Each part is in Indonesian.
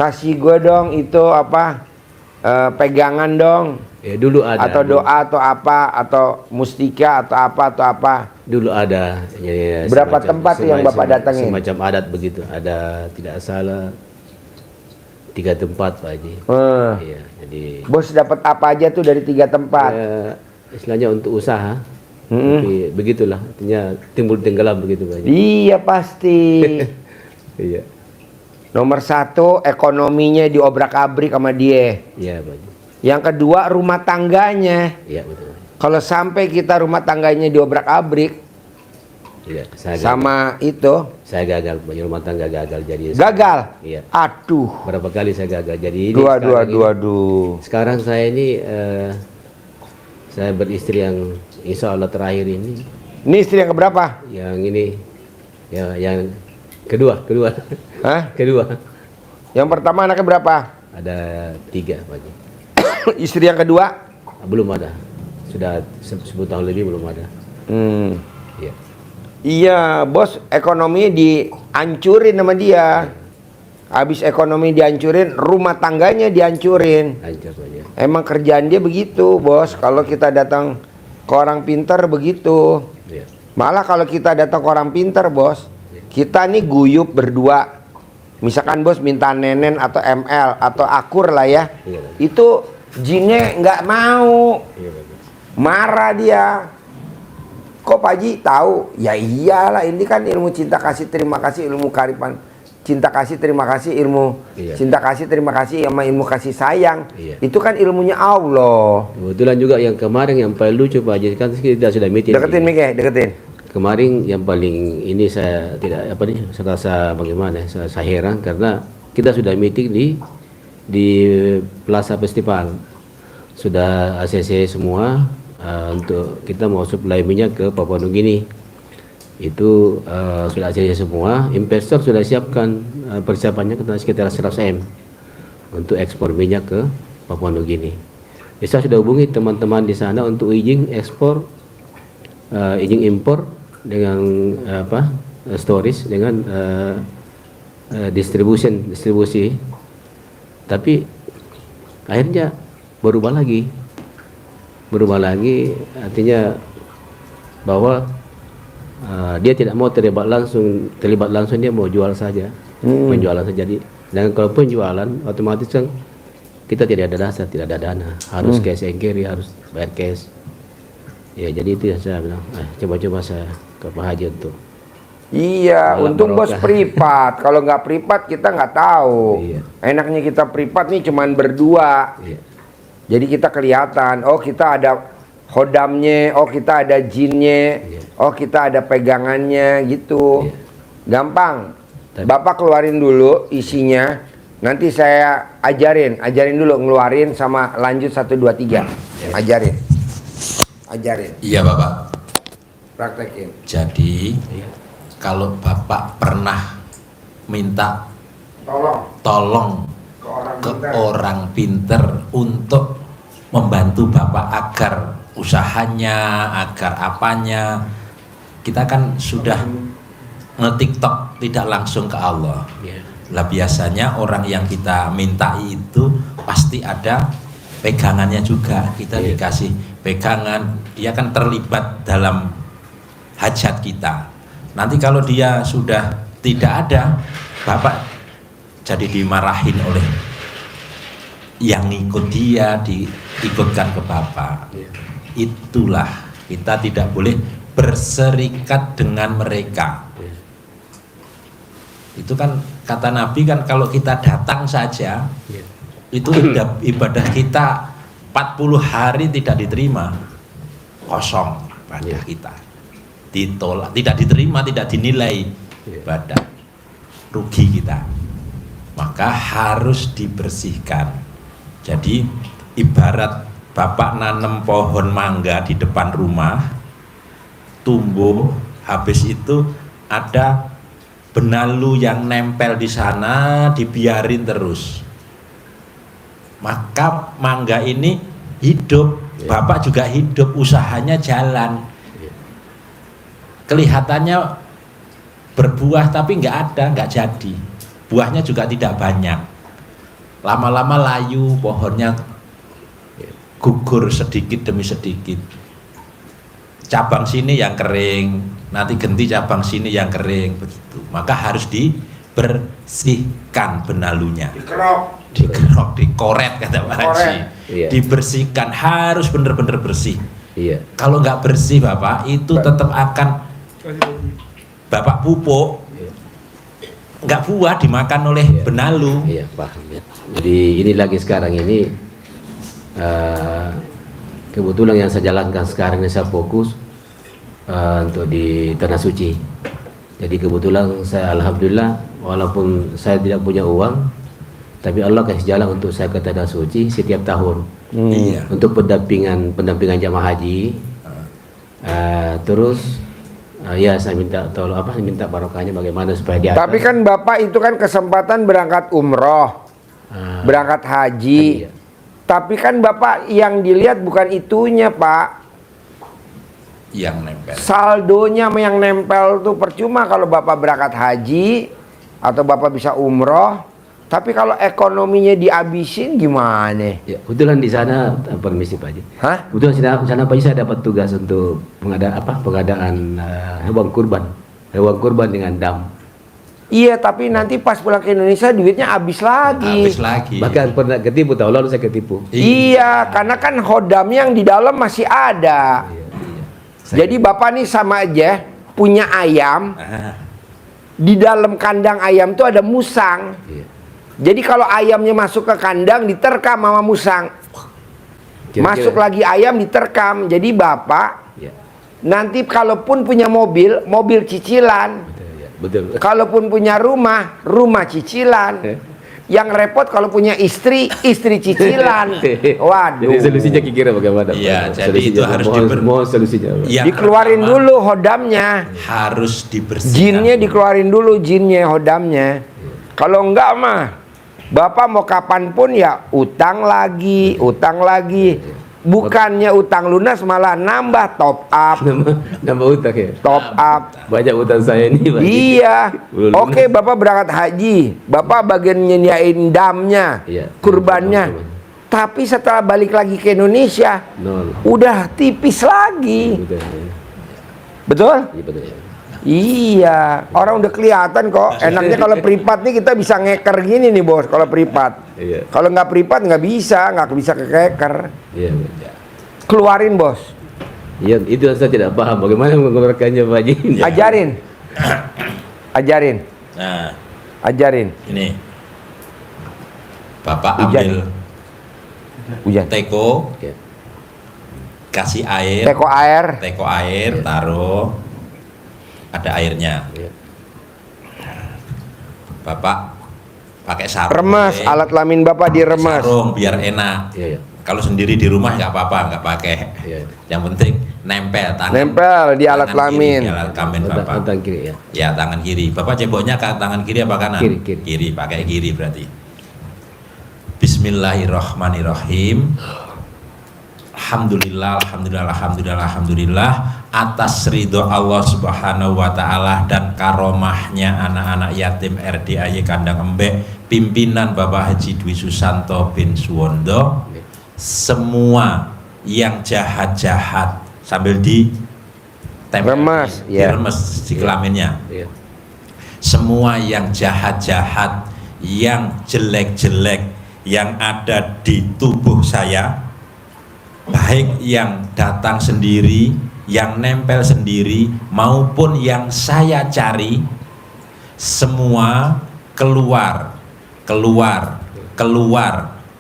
kasih gue dong itu apa, pegangan dong. Ya dulu ada. Atau doa atau apa, atau mustika atau apa. Dulu ada. Ya, Berapa tempat yang Bapak datangin? Semacam adat begitu. Ada, tidak salah 3 tempat Pak Haji. Iya, jadi Bos dapat apa aja tuh dari 3 tempat? ya, istilahnya untuk usaha. Tapi begitulah, artinya timbul tenggelam begitu Pak Haji. Iya pasti. Iya. Nomor 1 ekonominya diobrak-abrik sama dia. Iya Pak Haji. Yang kedua rumah tangganya. Iya betul. Kalau sampai kita rumah tangganya diobrak-abrik, Iya, saya sama itu saya gagal, punya rumah tangga gagal jadi. gagal. Iya. Aduh. Berapa kali saya gagal jadi. Dua. Sekarang saya ini saya beristri yang insya Allah terakhir ini. Ini istri yang keberapa? Yang ini, ya, yang kedua. Hah? Kedua. Yang pertama anaknya berapa? Ada 3 Pak Haji. Istri yang kedua? Belum ada. Sudah 10 tahun lebih belum ada. Iya. Iya, bos, ekonominya dihancurin sama dia. Habis ekonomi dihancurin, rumah tangganya dihancurin. Hancur Pak Haji. Emang kerjaan dia begitu, bos. Kalau kita datang ke orang pintar begitu. Iya. Malah kalau kita datang ke orang pintar, bos, kita nih guyup berdua. Misalkan bos minta Nenen atau ML atau Akur lah ya. Iya. Itu jinnya nggak mau. Iya Pak Haji. Marah dia. Kok Pak Haji tahu? Ya iyalah, ini kan ilmu cinta kasih terima kasih, ilmu kearifan cinta kasih terima kasih, ilmu cinta kasih terima kasih sama ilmu kasih sayang. Itu kan ilmunya Allah. Kebetulan juga yang kemarin yang paling lucu Pak Haji, kan kita sudah meeting. Deketin Mike, deketin. Kemarin yang paling ini saya tidak apa nih, saya rasa bagaimana, saya heran karena kita sudah meeting di Plaza Festival. Sudah ACC semua untuk kita mau supply minyak ke Papua Nugini. Itu sudah ACC semua, investor sudah siapkan persiapannya sekitar 100 M untuk ekspor minyak ke Papua Nugini. Ya, saya sudah hubungi teman-teman di sana untuk izin ekspor, izin impor dengan storage dengan distribusi. Tapi akhirnya berubah lagi artinya bahwa dia tidak mau terlibat langsung, dia mau jual saja, penjualan saja. Jadi dan kalau penjualan otomatis kan kita tidak ada dasar, tidak ada dana, harus cash and carry, harus bayar cash. Ya jadi itu yang saya bilang, coba saya ke Pak Haji untuk. Iya, untung bos privat. Kalau nggak privat kita nggak tahu. Iya. Enaknya kita privat nih cuman berdua. Iya. Jadi kita kelihatan, oh kita ada hodamnya, oh kita ada jinnya, oh kita ada pegangannya gitu. Gampang. Bapak keluarin dulu isinya, nanti saya ajarin dulu ngeluarin sama lanjut 1 2 3. Ajarin. Iya Bapak. Praktekin. Jadi kalau Bapak pernah minta tolong ke orang pinter untuk membantu Bapak agar usahanya, agar apanya, kita kan sudah nge-TikTok tidak langsung ke Allah. Lah biasanya orang yang kita minta itu pasti ada pegangannya juga. Kita dikasih pegangan, dia kan terlibat dalam hajat kita. Nanti kalau dia sudah tidak ada, Bapak jadi dimarahin oleh yang ngikut dia, diikutkan ke Bapak. Itulah, kita tidak boleh berserikat dengan mereka. Itu kan kata Nabi kan, kalau kita datang saja itu ibadah kita 40 hari tidak diterima, kosong pada kita, ditolak, tidak diterima, tidak dinilai ibadah, rugi kita. Maka harus dibersihkan. Jadi ibarat Bapak nanam pohon mangga di depan rumah, tumbuh, habis itu ada benalu yang nempel di sana, dibiarin terus, maka mangga ini hidup, Bapak juga hidup, usahanya jalan, kelihatannya berbuah tapi nggak ada, nggak jadi, buahnya juga tidak banyak. lama-lama layu, pohonnya gugur sedikit demi sedikit. Cabang sini yang kering, nanti ganti cabang sini yang kering, begitu. Maka harus dibersihkan benalunya. Dikerok, dikoret kata Pak Haji. Iya. Dibersihkan, harus benar-benar bersih. Iya. Kalau nggak bersih Bapak, itu tetap akan Bapak pupuk, nggak buah dimakan oleh benalu. Iya, paham ya. Jadi ini lagi sekarang ini kebetulan yang saya jalankan sekarang ini saya fokus untuk di Tanah Suci. Jadi kebetulan saya alhamdulillah walaupun saya tidak punya uang, tapi Allah kasih jalan untuk saya ke Tanah Suci setiap tahun. Iya. Untuk pendampingan jamaah haji. Terus ya saya minta tolong minta barokahnya bagaimana supaya dia. Tapi kan Bapak itu kan kesempatan berangkat umroh, berangkat haji. Iya. Tapi kan Bapak yang dilihat bukan itunya, Pak. Yang nempel. Saldonya yang nempel tuh percuma kalau Bapak berangkat haji atau Bapak bisa umroh. Tapi kalau ekonominya dihabisin gimana? Ya, kebetulan di sana permisi Pak Haji. Hah? Kebetulan di sana Pak Haji saya dapat tugas untuk pengadaan hewan kurban dengan dam. Iya, tapi nanti pas pulang ke Indonesia duitnya habis lagi. Habis lagi. Bahkan pernah ketipu, tahun lalu saya ketipu. Iya, karena kan hodamnya yang di dalam masih ada. Iya. Jadi Bapak nih sama aja punya ayam. Ah, Di dalam kandang ayam tuh ada musang. Iya. Jadi kalau ayamnya masuk ke kandang diterkam sama musang. Kira-kira- Masuk lagi ayam diterkam. Jadi Bapak Ya, nanti kalaupun punya mobil cicilan. betul. Kalaupun punya rumah cicilan. Yang repot kalau punya istri cicilan. Waduh. Jadi solusinya kira bagaimana? Iya, Pak? jadi Solusinya, itu harus mohon solusinya. Pak. yang Dikeluarin pertama, dulu hodamnya. harus dibersihkan. Jinnya dikeluarin dulu, jinnya, hodamnya. Kalau enggak mah Bapak mau kapanpun ya utang lagi. Bukannya utang lunas malah nambah top up. Nambah utang ya. Top up. Banyak utang saya ini, Pak. Iya. Belum lunas. Oke, Bapak berangkat haji. Bapak bagian nyediain damnya, Iya. kurbannya. Tapi setelah balik lagi ke Indonesia, Nol. udah tipis lagi. Betul. Ya. Betul? Iya, betul. Ya. Iya, orang udah kelihatan kok. Enaknya kalau privat nih kita bisa ngeker gini nih bos. Kalau privat, Iya. kalau nggak privat nggak bisa keker. Iya. Keluarin bos, Iya, itu yang saya tidak paham bagaimana mengeluarkannya Pak Haji. ajarin, Nah, ajarin. ini Bapak Hujan. ambil Hujan. teko, Ya. kasih air, Teko air, taruh, ada airnya. Ya. Bapak pakai sarung, remes. boleh. Alat kelamin Bapak diremes. Sarung biar enak. Iya, iya. Kalau sendiri di rumah nggak apa-apa, nggak pakai. Iya. Yang penting nempel tangan. Nempel di alat tangan kiri, kelamin. di alat kelamin Bapak. Tangan kiri ya. Ya tangan kiri. Bapak ceboknya ke tangan kiri apa kanan? Kiri. Pakai kiri berarti. Bismillahirrahmanirrahim. Alhamdulillah atas ridho Allah Subhanahu wa taala dan karomahnya anak-anak yatim RDAY Kandang Embek pimpinan Bapak Haji Dwi Susanto bin Suwondo, semua yang jahat-jahat sambil Remes, ya. diremes di kelaminnya. Iya. Semua yang jahat-jahat, yang jelek-jelek yang ada di tubuh saya, baik yang datang sendiri, yang nempel sendiri, maupun yang saya cari, semua keluar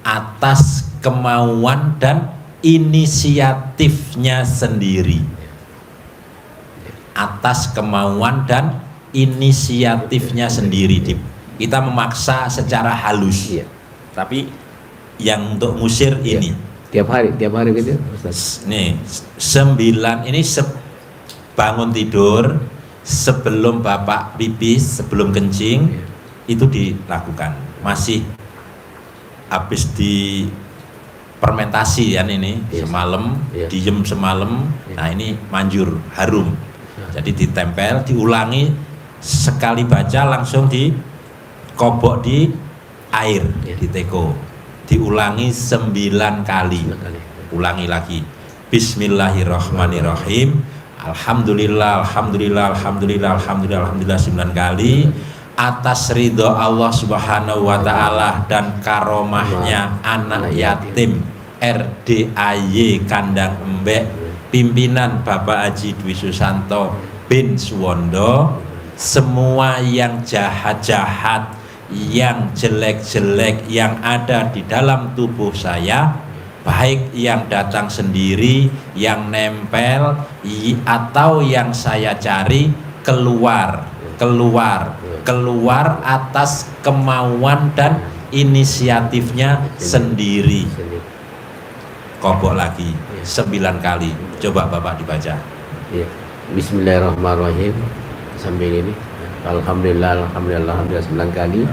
atas kemauan dan inisiatifnya sendiri. Atas kemauan dan inisiatifnya sendiri. Kita memaksa secara halus. Iya. Tapi yang untuk musir Iya. ini. Tiap hari gitu Ustaz. Nih, 9 ini bangun tidur sebelum Bapak pipis, sebelum kencing, itu dilakukan. Masih habis di fermentasi kan ini, Yes. semalam, Iya. diem semalam. Iya. Nah, ini manjur, harum. Jadi ditempel, diulangi sekali baca langsung dikobok di air Ya. di teko. Diulangi 9 kali. 9 kali. Ulangi lagi. Bismillahirrahmanirrahim. Alhamdulillah, alhamdulillah, alhamdulillah, alhamdulillah, alhamdulillah 9 kali. Atas ridho Allah Subhanahu wa taala dan karomahnya anak yatim RDAY Kandang Embek, pimpinan Bapak Haji Dwi Susanto bin Suwondo, semua yang jahat-jahat, yang jelek-jelek yang ada di dalam tubuh saya, baik yang datang sendiri, yang nempel, atau yang saya cari, keluar atas kemauan dan inisiatifnya sendiri. Kobok lagi 9 kali. Coba Bapak dibaca. Ya. Bismillahirrahmanirrahim. Sambil ini alhamdulillah 9 kali.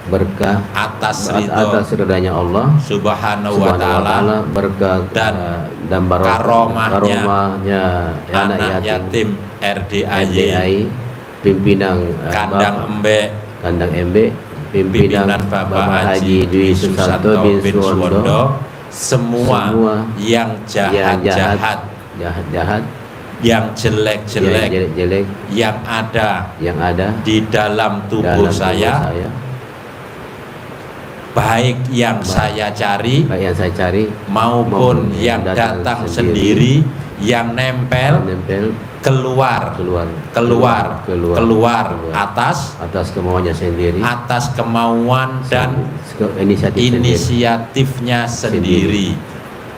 Berkah Atas ridhanya Allah Subhanahu wa taala, berkah dan karomahnya anak yatim RDAY, pimpinan Kandang Embek, pimpinan Bapak Haji Dwi Susanto bin Suwondo, semua yang jahat-jahat, yang jelek-jelek, yang ada di dalam tubuh saya, baik yang saya cari maupun yang datang sendiri, yang nempel, keluar atas kemauannya sendiri, atas kemauan dan inisiatifnya sendiri.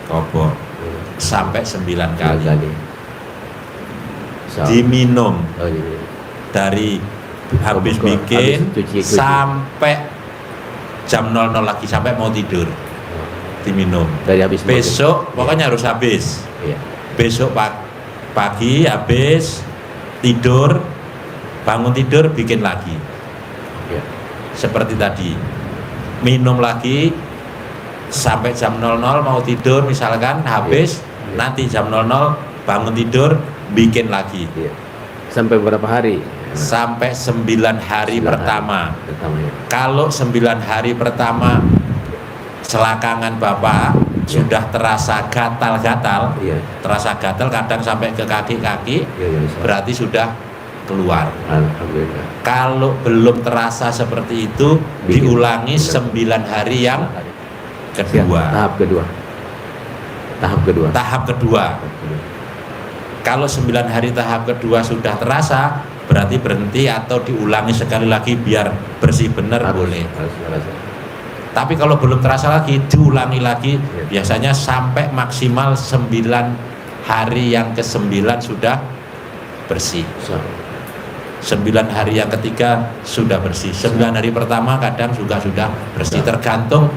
Kobok sampai 9 kali. Diminum dari habis bikin sampai jam 00 lagi, sampai mau tidur diminum. Dari habis besok pokoknya harus habis. Iya. Besok pagi habis tidur, bangun tidur bikin lagi. Iya. Seperti tadi, minum lagi sampai jam 00 mau tidur misalkan, habis. Iya. Nanti jam 00 bangun tidur bikin lagi. Iya. Sampai berapa hari? Sampai 9 hari pertama. Ya. Kalau 9 hari pertama selakangan Bapak sudah terasa gatal-gatal, terasa gatal kadang sampai ke kaki-kaki, berarti sudah keluar. Alhamdulillah. Kalau belum terasa seperti itu, diulangi 9 hari yang kedua. Tahap kedua. Kalau 9 hari tahap kedua sudah terasa, berarti berhenti atau diulangi sekali lagi biar bersih benar boleh. Tapi kalau belum terasa lagi, diulangi lagi. Biasanya sampai maksimal 9 hari yang ke-9 sudah bersih. 9 hari yang ketiga sudah bersih. 9 hari pertama kadang juga sudah bersih, tergantung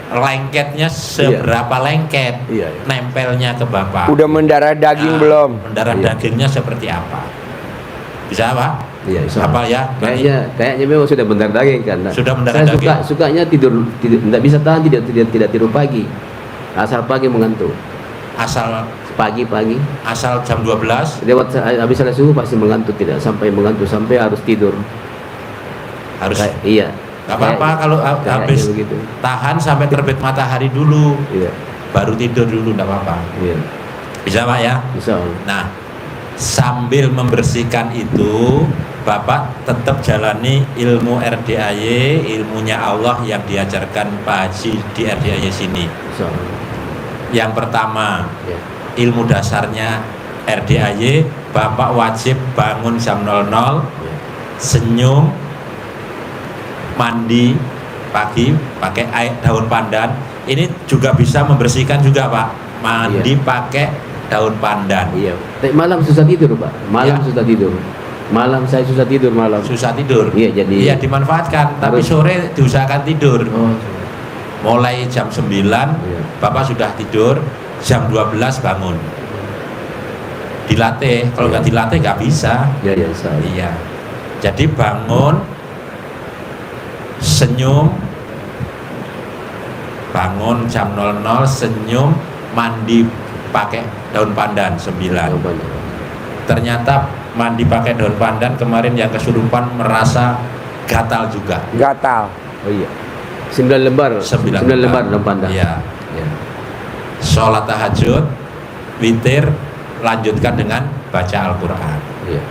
lengketnya seberapa lengket, nempelnya ke Bapak. Udah mendarah daging belum? Mendarah dagingnya seperti apa? Bisa Pak? Iya, apa ya? Kayaknya memang sudah mendarah daging kan. Sudah mendarah daging. Sukanya tidur, tidak bisa tahan tidak tidur pagi. Asal pagi mengantuk. Asal pagi. Asal jam 12. Lewat habis salat subuh pasti mengantuk, tidak sampai mengantuk sampai harus tidur. Harus. Iya. Gak apa-apa kalau habis begitu. Tahan sampai terbit matahari dulu. Iya. Baru tidur dulu, enggak apa-apa. Iya. Bisa Pak ya? Bisa. Nah, sambil membersihkan itu, Bapak tetap jalani ilmu RDAY, ilmunya Allah yang diajarkan Pak Haji di RDAY sini. Bisa. Yang pertama, ilmu dasarnya RDAY, Bapak wajib bangun jam 00, senyum, mandi pagi pakai air daun pandan. Ini juga bisa membersihkan juga Pak. Mandi pakai daun pandan. Iya. Malam susah tidur Pak. Susah tidur. Malam saya susah tidur malam. Susah tidur. Iya, jadi iya dimanfaatkan. Tapi sore diusahakan tidur. Mulai jam 9 Bapak sudah tidur, jam 12 bangun. Dilatih. Kalau nggak dilatih nggak bisa. Iya. Jadi bangun, senyum, bangun jam 00, senyum, mandi pakai daun pandan 9. Ternyata mandi pakai daun pandan kemarin yang kesurupan merasa gatal juga. gatal. Oh iya. 9 lembar. 9 lembar dalam pandang. Iya. Ya. Sholat tahajud, witir, lanjutkan dengan baca Al-Quran. Iya.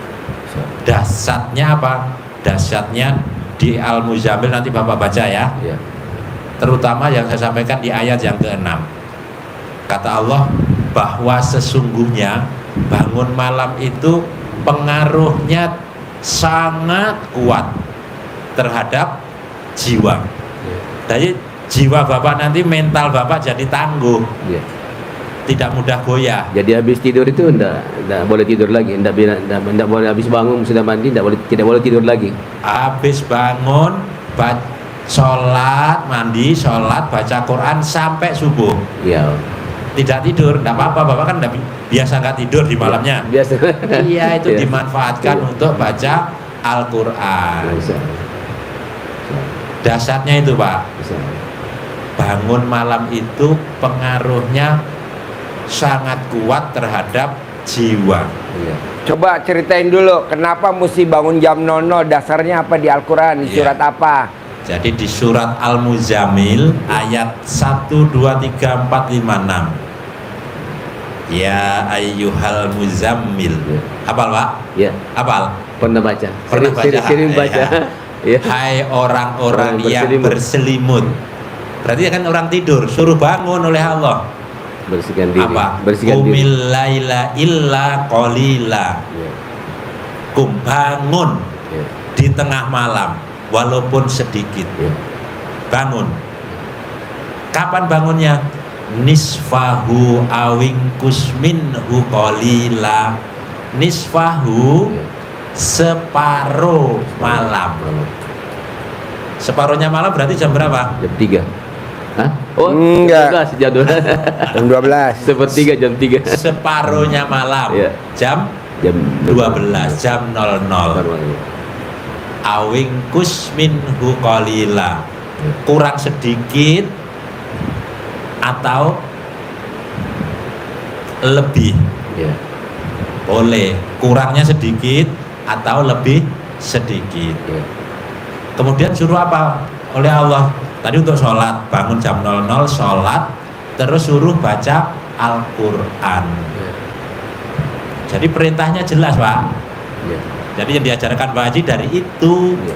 Dasarnya apa? Dasarnya di Al-Muzammil, nanti Bapak baca ya. Iya. Terutama yang saya sampaikan di ayat yang ke-6. Kata Allah bahwa sesungguhnya bangun malam itu pengaruhnya sangat kuat terhadap jiwa. Iya. Jadi jiwa Bapak nanti, mental Bapak jadi tangguh, Iya. tidak mudah goyah. Jadi habis tidur itu enggak boleh tidur lagi, enggak boleh habis bangun sudah mandi tidak boleh tidur lagi. Habis bangun, sholat, mandi, sholat, baca Quran sampai subuh. Iya. Tidak tidur, enggak apa-apa. Bapak kan biasa nggak tidur di malamnya. Biasa. Iya, itu Iya. dimanfaatkan Iya. untuk baca Al-Quran. Bisa. Dasarnya itu Pak, Bisa. bangun malam itu pengaruhnya sangat kuat terhadap jiwa. Iya. Coba ceritain dulu kenapa mesti bangun jam 00, dasarnya apa di Al-Quran, di Iya. surat apa? Jadi di surat Al-Muzammil ayat 1, 2, 3, 4, 5, 6. Ya ayyuhal muzammil. Iya. Hafal Pak? Iya. Hafal? Pernah baca. Pernah baca. Sering baca. Iya. Hai orang-orang Orang yang berselimut. Berarti kan orang tidur, suruh bangun oleh Allah. Bersihkan diri. Apa? Bersihkan diri. Qumil laila illa qalila. Iya. Bangun Iya. di tengah malam walaupun sedikit. Iya. Bangun. Kapan bangunnya? Nisfahu awingkus minhu qalila. Nisfahu Iya. separuh malam. Separuhnya malam berarti jam berapa? Jam 3. Hah? Oh, Enggak. jam 12. Jam 12. Sepertiga jam 3. Separuhnya malam. Iya. Jam Jam 12, jam 00. Baru. Awingkus minhu qalila. Kurang sedikit atau lebih. Iya. Boleh, kurangnya sedikit atau lebih sedikit. Iya. Kemudian suruh apa oleh Allah? Tadi untuk sholat, bangun jam 00 sholat, terus suruh baca Al-Quran. Iya. Jadi perintahnya jelas Pak. Iya. Jadi yang diajarkan Pak Haji dari itu. Iya.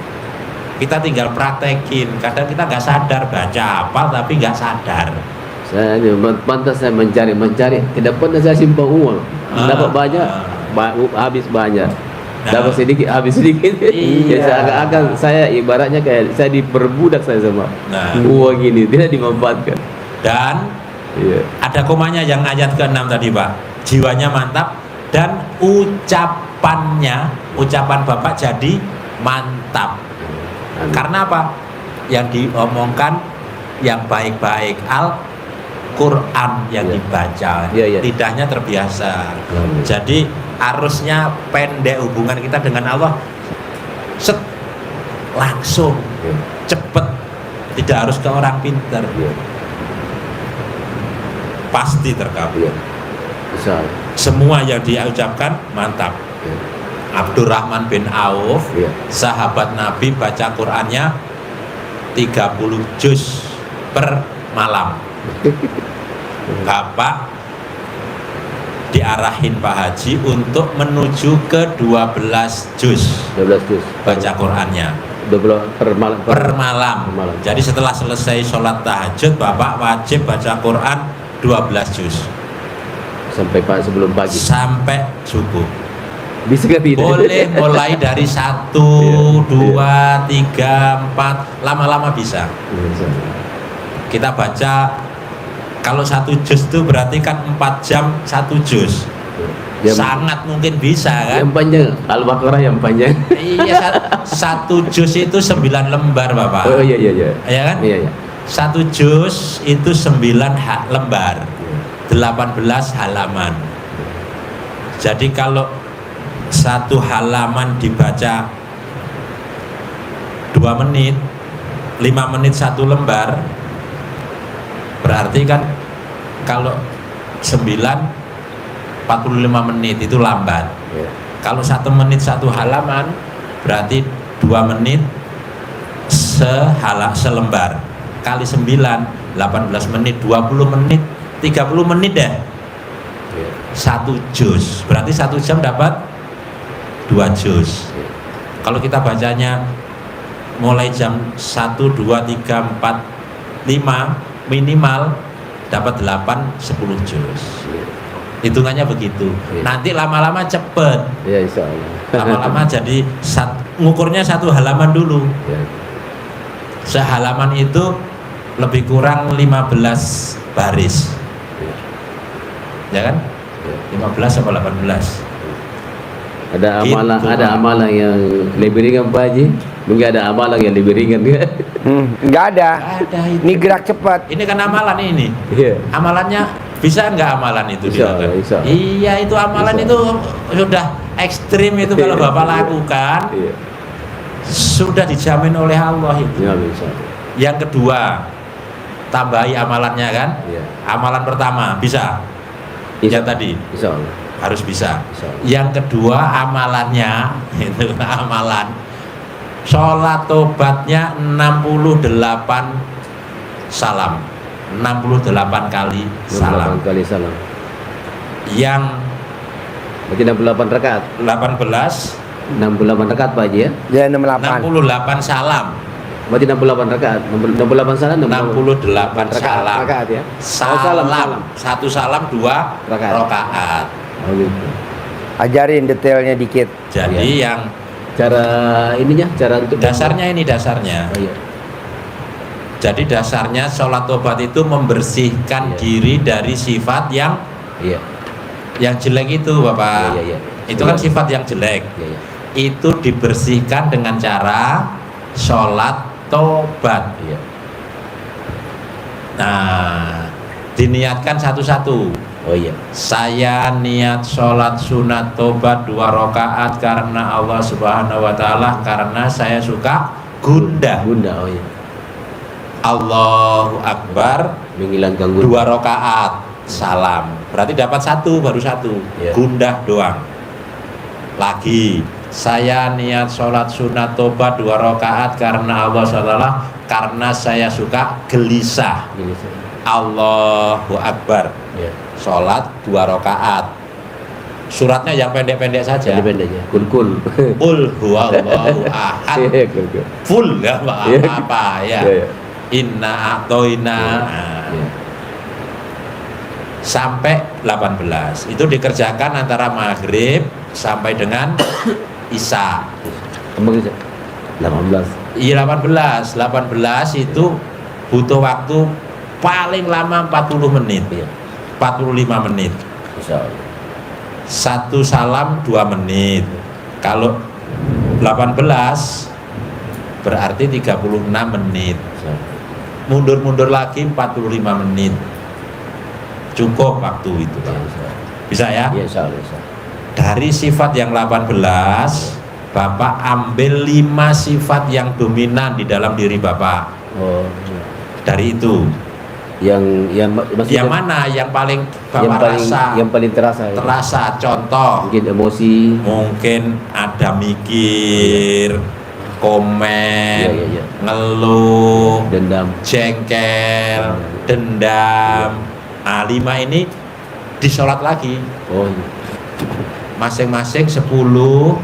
Kita tinggal praktekin. Kadang kita nggak sadar baca apa, tapi nggak sadar. Saya pantas saya mencari, tidak pernah saya simpan uang. Dapat banyak, habis banyak. Dapat sedikit, habis sedikit. Iya. Ya, seakan-akan saya ibaratnya kayak saya diperbudak saya sama Nah. uang ini, tidak dimanfaatkan. Dan Iya. ada komanya yang ayat ke-6 tadi Pak. Jiwanya mantap dan ucapan Bapak jadi mantap. Karena apa? Yang diomongkan yang baik-baik, Al-Quran yang Iya. dibaca. Iya, iya. Lidahnya terbiasa. Hmm. Jadi arusnya pendek hubungan kita dengan Allah. Set, langsung, Iya. cepet. Tidak harus ke orang pintar. Iya. Pasti terkabul. Iya. Bisa. Semua yang dia ucapkan mantap. Iya. Abdurrahman bin Auf, Iya. sahabat Nabi, baca Qur'annya 30 juz per malam. Bapak diarahin Pak Haji untuk menuju ke 12 juz 12 juz. baca Qur'annya 12 per malam. per malam. Per malam. Jadi setelah selesai sholat tahajud, Bapak wajib baca Qur'an 12 juz Sampai sebelum pagi. sampai subuh. Bisa nggak tidak? Boleh mulai dari 1, Iya, 2, 3, 4, lama-lama bisa. Bisa. Kita baca, kalau 1 juz itu berarti kan 4 jam 1 juz. Sangat mungkin bisa kan? Yang panjang, Al-Baqarah yang panjang. Iya, 1 juz itu 9 lembar Bapak. Oh iya iya iya. Ya kan? Iya iya. 1 juz itu 9 lembar, 18 halaman. Jadi kalau 1 halaman dibaca 2 menit, 5 menit 1 lembar, berarti kan kalau 9 45 menit itu lambat. Iya. Kalau 1 menit 1 halaman berarti 2 menit selembar kali 9 18 menit 20 menit 30 menit deh Iya. 1 juz, berarti 1 jam dapat 2 juz. Kalau kita bacanya mulai jam 1, 2, 3, 4, 5 minimal dapat 8, 10 juz. Hitungannya begitu. Iya. Nanti lama-lama cepet. Ya, insya Allah. Lama-lama jadi ngukurnya 1 halaman dulu. Ya. Sehalaman itu lebih kurang 15 baris. Ya kan? Ya. 15 atau 18. Ada Gitu, amalan Pak. yang lebih ringan Pak Haji. Mungkin ada amalan yang lebih ringan kan? Nggak ada. Nggak ada itu. Ini gerak cepat. Ini kan amalan ini. Iya. Amalannya bisa nggak amalan itu Insya Allah, dilakukan? insya Allah. Iya, itu amalan Insya itu sudah ekstrim itu kalau Bapak lakukan Iya. sudah dijamin oleh Allah itu. Ya, insya Allah. Yang kedua, tambahi amalannya kan? Iya. Amalan pertama bisa. Insya- Yang tadi Insya Allah. harus bisa. Insya Allah. Yang kedua amalannya itu amalan sholat tobatnya 68 salam, 68 kali 68 salam. kali salam. Yang Berarti 68 rakaat. 18 68 rakaat Pak Haji ya. Ya 68. 68 salam, Berarti 68 rakaat. 68 salam 68 salam. Rakaat ya. Salam, satu salam 2 Rakaat. rakaat. Oh gitu. Ajarin detailnya dikit. Jadi yang Cara ininya, cara untuk dasarnya ini dasarnya. Oh, iya. Jadi dasarnya sholat tobat itu membersihkan Iya. diri dari sifat yang Iya. jelek itu, Bapak. Iya, iya, iya. Itu kan sifat yang jelek. Iya, iya. Itu dibersihkan dengan cara sholat tobat. Iya. Nah, diniatkan satu-satu. Oh iya. Saya niat sholat sunat tobat 2 rakaat karena Allah Subhanahu Wa Taala, karena saya suka gundah. Bunda, oh iya. Allahu Akbar Menghilangkan 2 rakaat salam, berarti dapat 1, baru 1. Iya. Gundah doang. Lagi saya niat sholat sunat tobat 2 rakaat karena Allah SWT, karena saya suka gelisah. Gini. Allahu Akbar, Iya. sholat 2 rakaat. Suratnya yang pendek-pendek saja. Jadi pendeknya. Kul. Qul huwallahu ahad. Iya, kul. Full ya, apa ya. Iya, iya. Inna atoina. Iya. Sampai 18 itu dikerjakan antara maghrib sampai dengan isya. Kembali 18. Iya 18 itu butuh waktu paling lama 40 menit, Iya. 45 menit. Insya Allah. 1 salam 2 menit. Kalau 18 berarti 36 menit. Insya Allah. Mundur-mundur lagi 45 menit. Cukup waktu itu, Pak. Insya Allah. Bisa ya? Iya, insya Allah. Insya Allah. Dari sifat yang 18, Bapak ambil 5 sifat yang dominan di dalam diri Bapak. Oh, iya. Dari itu, maksudnya yang mana yang paling yang Bapak paling rasa yang paling terasa ya. terasa? Contoh, Mungkin emosi. mungkin ada mikir, komen, Iya, iya, iya. ngeluh, Dendam. jengkel, dendam. Nah, 5 ini disolat lagi. Oh iya. Masing-masing 10,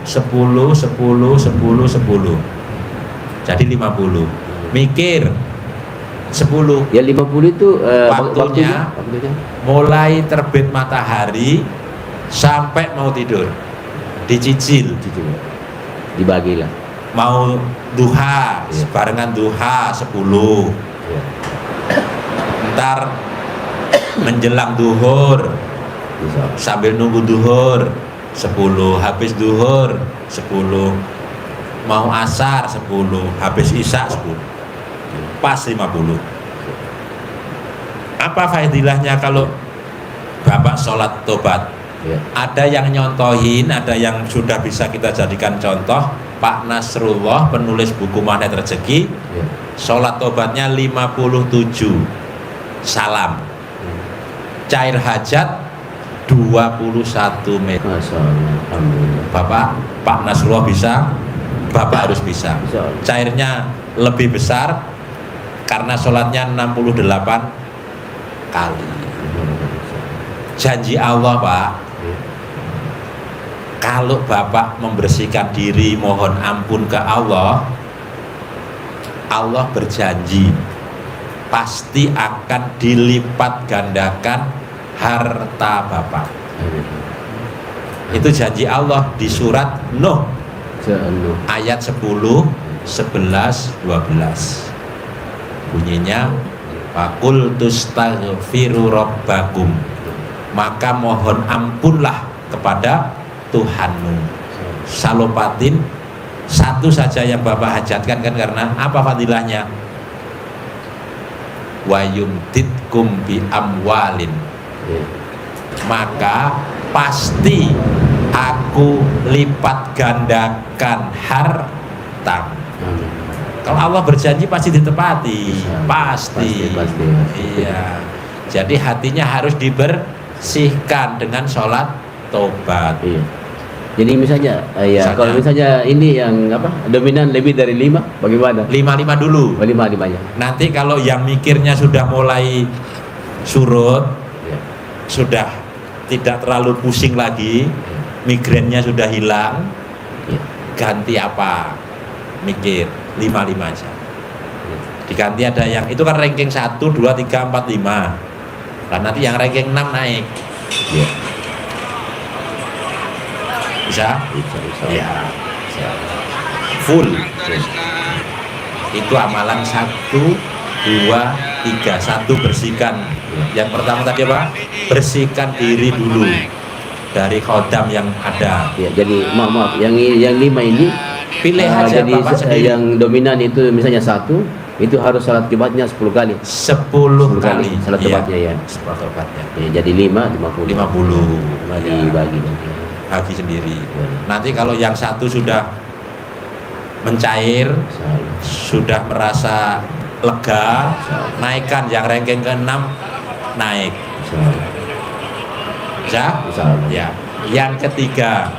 10, 10, 10, 10. Jadi 50. Mikir 10. Ya 50 itu Waktunya mulai terbit matahari sampai mau tidur. Dicicil. Gitu. Dibagilah. Mau duha, Iya. barengan duha 10. Ya. Ntar menjelang duhur, Insya Allah. sambil nunggu duhur 10, habis duhur 10, mau asar 10, habis isya 10, pas 50. Apa faedilahnya kalau Bapak sholat tobat? Ya. Ada yang nyontohin, ada yang sudah bisa kita jadikan contoh. Pak Nasrullah, penulis buku Magnet Rezeki, Ya. sholat tobatnya 57 salam, cair hajat 21 menit. Masya Allah. Alhamdulillah. Bapak, Pak Nasrullah bisa, Bapak harus bisa. Insya Allah. Cairnya lebih besar karena sholatnya 68 kali. Janji Allah, Pak, kalau Bapak membersihkan diri mohon ampun ke Allah, Allah berjanji pasti akan dilipat gandakan harta Bapak. Itu janji Allah di surat Nuh ayat 10, 11, 12. Bunyinya faqul tustaghfiru rabbakum, maka mohon ampunlah kepada Tuhanmu. Salopatin satu saja yang Bapak hajatkan kan, karena apa fadilahnya? Wa yumtitkum bi amwalin, maka pasti aku lipat gandakan harta. Kalau Allah berjanji pasti ditepati, pasti. Iya. Jadi hatinya harus dibersihkan dengan sholat tobat. Iya. Jadi misalnya, kalau misalnya ini yang apa dominan lebih dari 5, bagaimana? 5 dulu. 5-5-nya. Nanti kalau yang mikirnya sudah mulai surut, sudah tidak terlalu pusing lagi, migrainnya sudah hilang, ganti apa? Mikir 5 aja. Diganti ada yang itu kan ranking 1, 2, 3, 4, 5. Nah, nanti yang ranking 6 naik. Bisa? Ya. Full. Itu amalan 1, 2, 3. 1 bersihkan. Yang pertama tadi apa? Bersihkan diri dulu dari khodam yang ada. Ya, jadi maaf, yang 5 ini pilih aja jadi Bapak sendiri. yang dominan itu misalnya 1, itu harus salat Jumatnya 10 kali. 10 kali salat Jumatnya ya. Salat Jumatnya. Ya, jadi 5, 50. 50. Dibagi. Bagi sendiri. Nanti kalau yang 1 sudah mencair, sudah merasa lega, naikkan yang ranking ke-6 naik. Bisa? Ya. Yang ketiga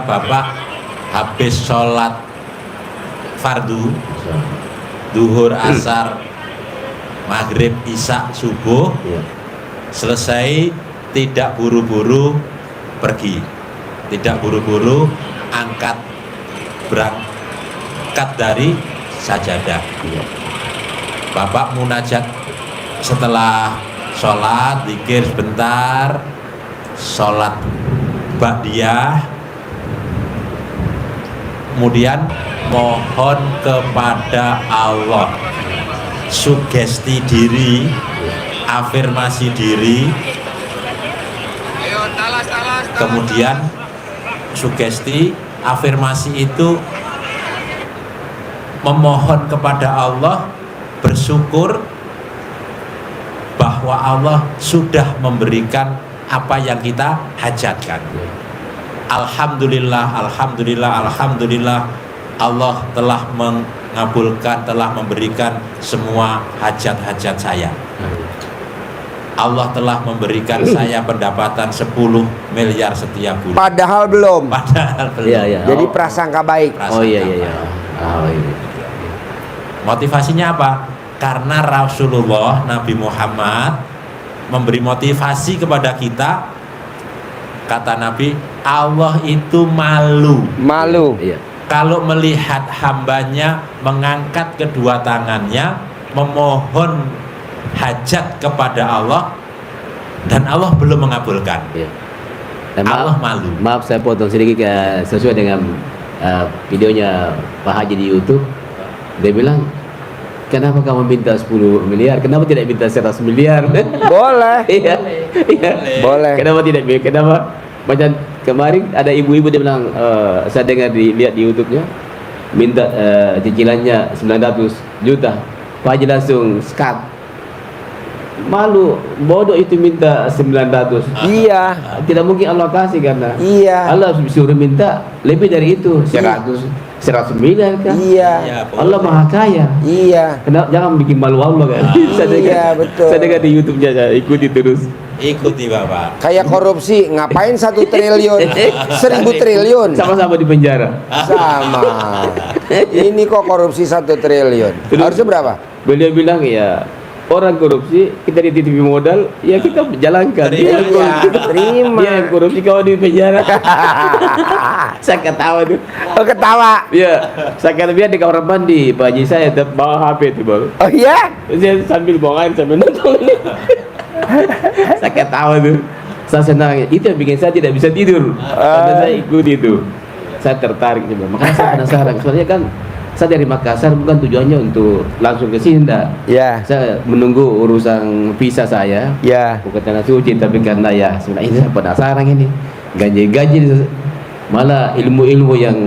Bapak habis sholat fardu, duhur, asar, maghrib, isya, subuh, selesai, tidak buru-buru pergi, tidak buru-buru berangkat dari sajadah. Bapak munajat setelah sholat, zikir sebentar, sholat ba'diyah, kemudian mohon kepada Allah, sugesti diri, afirmasi diri, kemudian sugesti afirmasi itu memohon kepada Allah, bersyukur bahwa Allah sudah memberikan apa yang kita hajatkan. Alhamdulillah, alhamdulillah, alhamdulillah, Allah telah mengabulkan, telah memberikan semua hajat-hajat saya. Allah telah memberikan saya pendapatan 10 miliar setiap bulan. Padahal belum. Iya. Jadi prasangka baik. Iya. Motivasinya apa? Karena Rasulullah Nabi Muhammad memberi motivasi kepada kita. Kata Nabi, Allah itu malu Iya. kalau melihat hambanya mengangkat kedua tangannya memohon hajat kepada Allah dan Allah belum mengabulkan. Iya. Allah malu. Maaf saya potong sedikit, sesuai dengan videonya Pak Haji di YouTube. Dia bilang, kenapa kamu minta 10 miliar? Kenapa tidak minta 100 miliar? Boleh. Iya. Boleh. Kenapa tidak? Kenapa? Macam kemarin ada ibu-ibu dia bilang, saya dengar lihat di YouTube-nya, minta cicilannya 900 juta. Pak Haji langsung skat. Malu, bodoh itu minta 900. Iya. Tidak mungkin Allah kasih karena Iya. Allah suruh minta lebih dari itu, 100. 100 miliar kan? Iya. Iya, boleh. Allah Maha Kaya. Iya. Jangan bikin malu Allah kan. Iya, betul. Saya dengar di YouTube-nya, saya ikuti terus. Ikuti Bapak. Kayak korupsi, ngapain 1 triliun, 1000 triliun, Sama-sama di penjara. sama. Ini kok korupsi 1 triliun. Terus- Harusnya berapa? Beliau bilang ya, orang korupsi kita dititipi modal, ya kita jalankan. Terima. Iya, terima. Dia yang korupsi kau di penjara. Saya ketawa tuh. Oh, ketawa. Ya, saya kata biar di kamar mandi, Pak Haji saya bawa HP itu baru. Oh iya? Saya sambil buang air sambil nonton. Saya ketawa tuh. Saya senang. Itu yang bikin saya tidak bisa tidur. Karena saya ikut itu. Saya tertarik juga. Makanya saya penasaran. Soalnya kan saya dari Makassar bukan tujuannya untuk langsung ke sini, enggak. Ya, Saya menunggu urusan visa saya. ya. Bukan tanah suci, tapi karena ya sebenarnya ini saya penasaran ini. Gaji-gaji malah ilmu-ilmu yang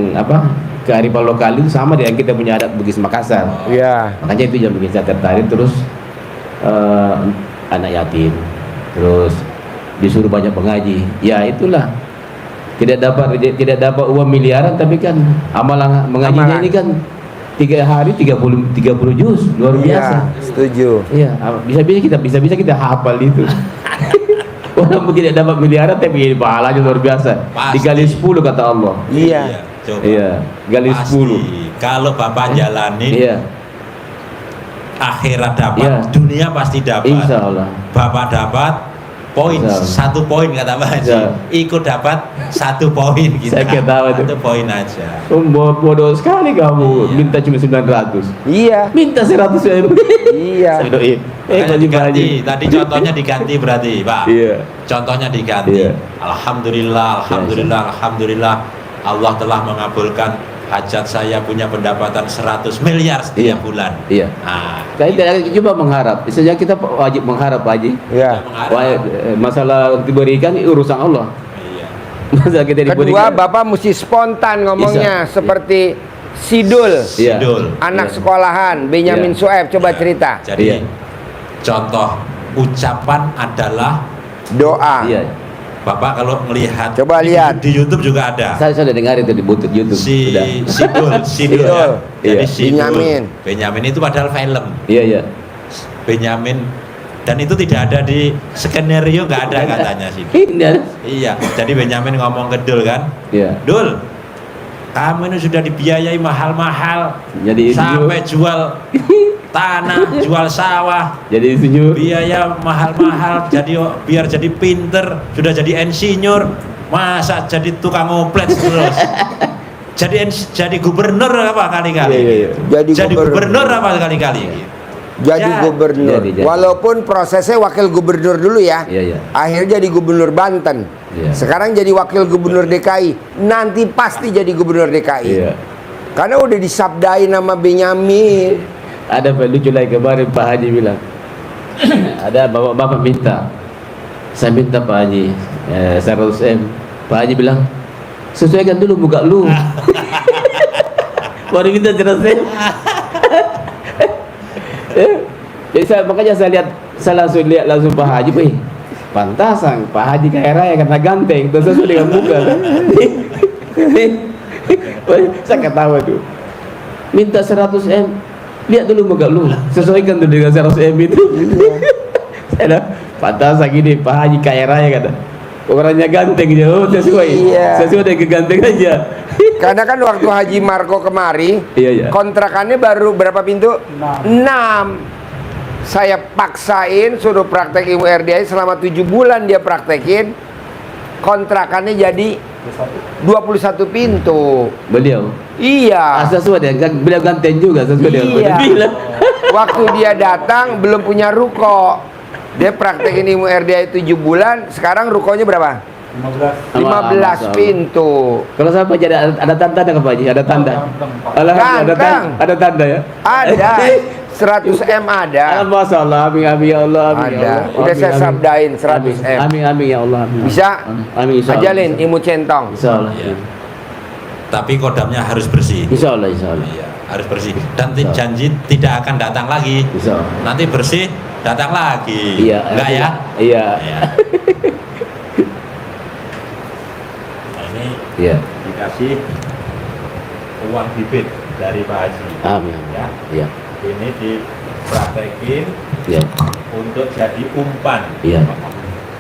kearifan lokal itu sama dengan kita punya adat Bugis Makassar. Ya. Makanya itu yang bikin saya tertarik. Terus anak yatim, terus disuruh banyak mengaji. Ya itulah, tidak dapat uang miliaran, tapi kan amalan mengajinya Amalan. ini kan 3 hari 30 juz, luar biasa. Iya, setuju. Iya, bisa-bisa kita hafal itu. Walaupun tidak dapat miliaran, tapi pahalanya luar biasa. Pasti. Dikali 10 kata Allah. Iya. Coba. Iya, kali Pasti. 10. Kalau Bapak jalanin, Iya, akhirat dapat, Iya. dunia pasti dapat. insya Allah. Bapak dapat poin, Insya Allah. 1 poin kata Pak Haji. Iya. Ikut dapat 1 poin kita. Saya ketawa tuh. 1 poin aja. Bodoh sekali kamu, Iya. minta cuma 900. Iya. Minta 100 ribu. Iya. Saya doain. Makanya Pak diganti. Haji. Tadi contohnya diganti berarti, Pak. Iya. Contohnya diganti. Iya. Alhamdulillah, alhamdulillah, alhamdulillah. Allah telah mengabulkan hajat saya, punya pendapatan 100 miliar setiap Iya. bulan. Iya. Nah, Saya tidak coba mengharap. Istilahnya kita wajib mengharap, Pak Haji. Ya. Masalah diberikan itu urusan Allah. iya. Masalah kita Kedua, diberikan. Bapak mesti spontan ngomongnya Bisa. seperti Sidul, Iya. Sidul. anak Iya. sekolahan, Benyamin Iya. Sueb, coba cerita. Jadi Iya. contoh ucapan adalah Doa. Iya. Bapak kalau melihat Coba lihat. di YouTube juga ada. Saya sudah dengar itu di YouTube. Sudah. Sidul Sidul. ya. Jadi Iya. Sidul. Benyamin. Benyamin itu padahal film. Iya, iya. Benyamin, dan itu tidak ada di skenario, nggak ada katanya sih. Ini. Iya, jadi Benyamin ngomong ke Dul kan, Iya. Dul, kamu ini sudah dibiayai mahal-mahal, Jadi sampai jual tanah, jual sawah, Jadi setuju. biaya mahal-mahal, biar jadi pinter, sudah jadi insinyur, masa jadi tukang ngoplet terus. Jadi gubernur apa kali-kali? Iya, iya, iya. Jadi gubernur apa kali-kali? Jadi gubernur. Jadi. Walaupun prosesnya wakil gubernur dulu ya. Iya, iya. Akhirnya jadi gubernur Banten. Iya. Sekarang jadi wakil gubernur DKI. Nanti pasti jadi gubernur DKI. Iya. Karena udah disabdain nama Benyamin. Ada Pak, lucu lagi kemarin Pak Haji bilang. Ada bapak minta. Saya minta Pak Haji 100 M. Pak Haji bilang, sesuaikan dulu muka lu. Baru minta 100 M. Jadi makanya saya langsung lihat Pak Haji, wih, pantasan Pak Haji kaya raya karena ganteng, terus sesuai dengan muka. Saya ketawa tuh. Minta 100 M, lihat dulu muka lu, sesuaikan tuh dengan 100 M itu. Saya pantasan gini Pak Haji kaya raya kata. Orangnya ganteng aja, oh sesuai. Iya. Sesuai dengan kegantengan aja. Karena kan waktu Haji Marco kemari, Iya, iya. kontrakannya baru berapa pintu? 6. Saya paksain suruh praktek ilmu RDI selama 7 bulan dia praktekin. Kontrakannya jadi 21 pintu. Beliau. Iya. Sesuai dengan beliau ganteng juga sesuai dengan Iya. bilang. Waktu dia datang belum punya ruko. Dia praktekin ilmu RDI 7 bulan, sekarang rukonya berapa? 15 pintu. Kalau sampai jadi ada tanda nggak Pak Haji? Ada tanda. Ganteng. Ada tanda ya? Ada 100 M ada. Masalah, amin amin ya Allah. Amin, ya Ada. Allah. Udah Amin, saya amin. sabdain 100 M. Amin amin ya Allah. Amin. Bisa? Amin insya Allah. Ajalin ilmu centong. Insya Allah. Iya. Tapi kodamnya harus bersih. Insya Allah, insya Allah. Iya, harus bersih. Dan Insya Allah. janji tidak akan datang lagi. Insya Allah. Nanti bersih, datang lagi. Iya. Enggak ya? Iya. Iya. Nah, ini Iya. dikasih uang bibit dari Pak Haji. Amin. Ya. Iya. Ini dipraktekin Iya. untuk jadi umpan. Iya.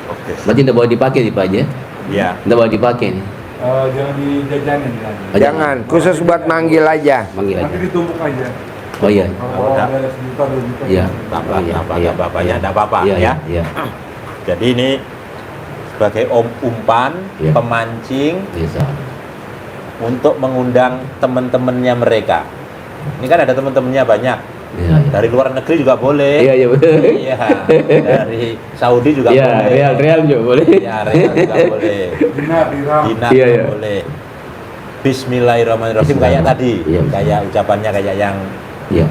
Oke. Berarti tidak boleh dipakai nih Pak Haji ya? Ya. Tidak boleh dipakai nih. Jangan dijajanin kan. Jangan, khusus buat manggil aja. Manggil aja. Nanti ditumpuk aja. Oh iya. Kalau udah. ada sejuta 2 juta. Iya. Bapak, Iya, bapak, iya, bapaknya iya. enggak apa-apa Iya, ya. Iya. Jadi ini sebagai umpan, Iya. pemancing Bisa. untuk mengundang teman-temannya mereka. Ini kan ada teman-temannya banyak. Iya. Iya. Dari luar negeri juga boleh. Iya, iya betul. Iya. Dari Saudi juga Iya, boleh. real juga boleh. Ya, real juga boleh. Dinar, dirham. Dinar Iya, juga iya. boleh. Bismillahirrahmanirrahim kayak tadi. Iya. Kayak ucapannya kayak yang Iya.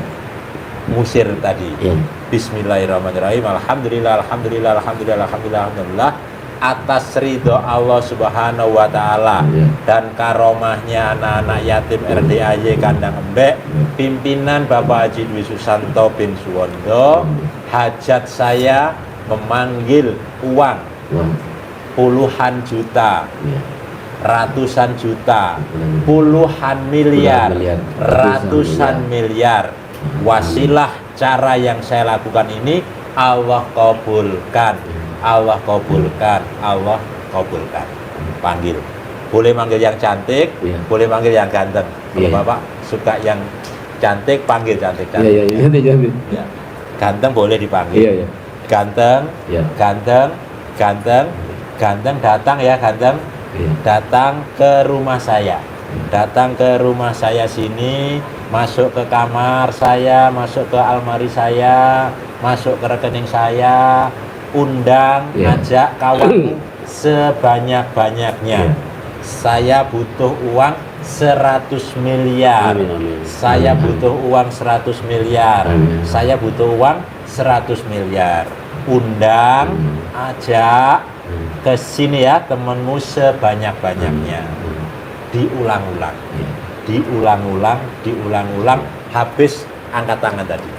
musir tadi. Iya. Bismillahirrahmanirrahim. Alhamdulillah, alhamdulillah, alhamdulillah, alhamdulillah, alhamdulillah. Atas ridho Allah Subhanahu wa Ta'ala Iya. dan karomahnya anak-anak yatim RDAY Kandang Embek, pimpinan Bapak Haji Dwi Susanto bin Suwondo, hajat saya memanggil uang Wah. puluhan juta, Iya. ratusan juta, puluhan miliar, Puluhan miliar, ratusan miliar. Wasilah cara yang saya lakukan ini Allah kabulkan, Allah kabulkan, Allah kabulkan. Panggil. Boleh manggil yang cantik, Iya. boleh manggil yang ganteng. Kalau Iya. Bapak suka yang cantik, panggil cantik. Iya, iya, iya. Jangan. Ya. Ganteng boleh dipanggil. Iya, iya. Ganteng, Iya. ganteng, ganteng, ganteng datang ya ganteng. Iya. Datang ke rumah saya. Datang ke rumah saya sini, masuk ke kamar saya, masuk ke almari saya, masuk ke rekening saya, undang, Iya. ngajak kawan sebanyak-banyaknya. Iya. Saya butuh uang 100 miliar. Amin, amin. Saya Amin, butuh uang 100 miliar. Amin. Saya butuh uang 100 miliar. Undang, ajak ke sini ya temenmu sebanyak-banyaknya. Diulang-ulang. Iya. Diulang-ulang, habis angkat tangan tadi.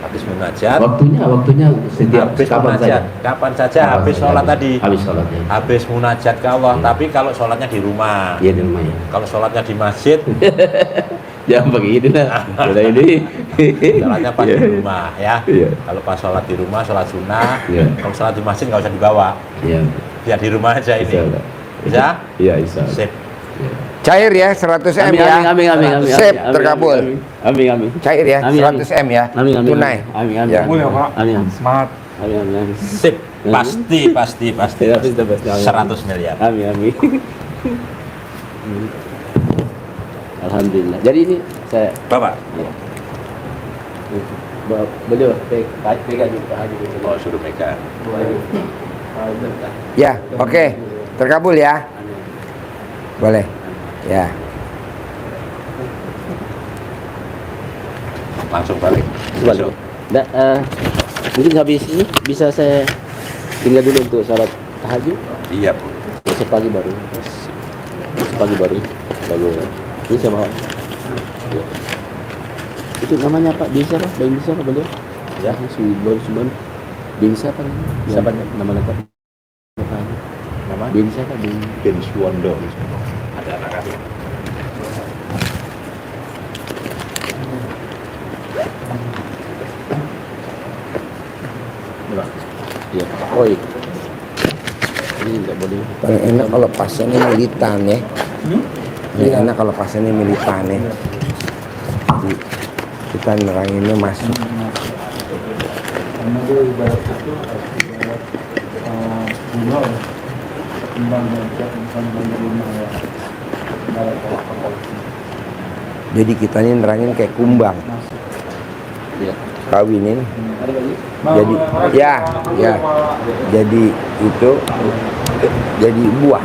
Habis munajat, Waktunya setiap habis kapan saja. munajat, kapan saja habis sholat tadi. Habis sholat ya. Habis munajat ke Allah, Iya. tapi kalau sholatnya di rumah. Iya di rumah ya. Kalau sholatnya di masjid, Jangan begini lah. Udah ini. sholatnya pas Iya. di rumah ya. Iya. Kalau pas sholat di rumah, sholat sunnah. Iya. Kalau sholat di masjid nggak usah dibawa, Iya. biar di rumah aja ini. Insya Allah. Bisa? Iya, insya Allah. Sip. Cair ya 100 M Amin, ya. amin, amin, amin, amin, Sip, amin, terkabul. amin, amin, amin. Cair ya Amin, amin. 100 M ya. Amin, amin. Tunai. Amin, amin. Ya. Boleh Pak. Amin, amin. Semangat. Amin, amin, amin. Sip. Pasti. Ya, pasti. 100 miliar. Amin, amin. Alhamdulillah. Jadi ini saya Bapak. beliau pegang Pak Haji. Oh, suruh megang. Ya, oke. Terkabul ya. Boleh. Ya. Langsung balik. Balik. Mungkin habis ini bisa saya tinggal dulu untuk sholat tahajud. Iya. Besok pagi baru. Ini saya bawa. Ya. Itu namanya Pak Bin siapa? Bin siapa beliau? Ya, Subhan. Bin siapa namanya? Siapa? Nama lengkap. Nama? Bin siapa? Bin Suwondo. Ada anak kami. Ya. Oh iya. Ini enggak boleh. Paling enak kalau pasiennya militan ya. Paling enak kalau pasiennya militan ya. Jadi, kita neranginnya masuk. Karena dia ibarat itu ibarat bunga ya. Kembang bukan rumah ya. Ibarat kapal. Jadi kita ini nerangin kayak kumbang. Ya. Kawinin. Ada lagi? Jadi ya. Jadi itu jadi buah.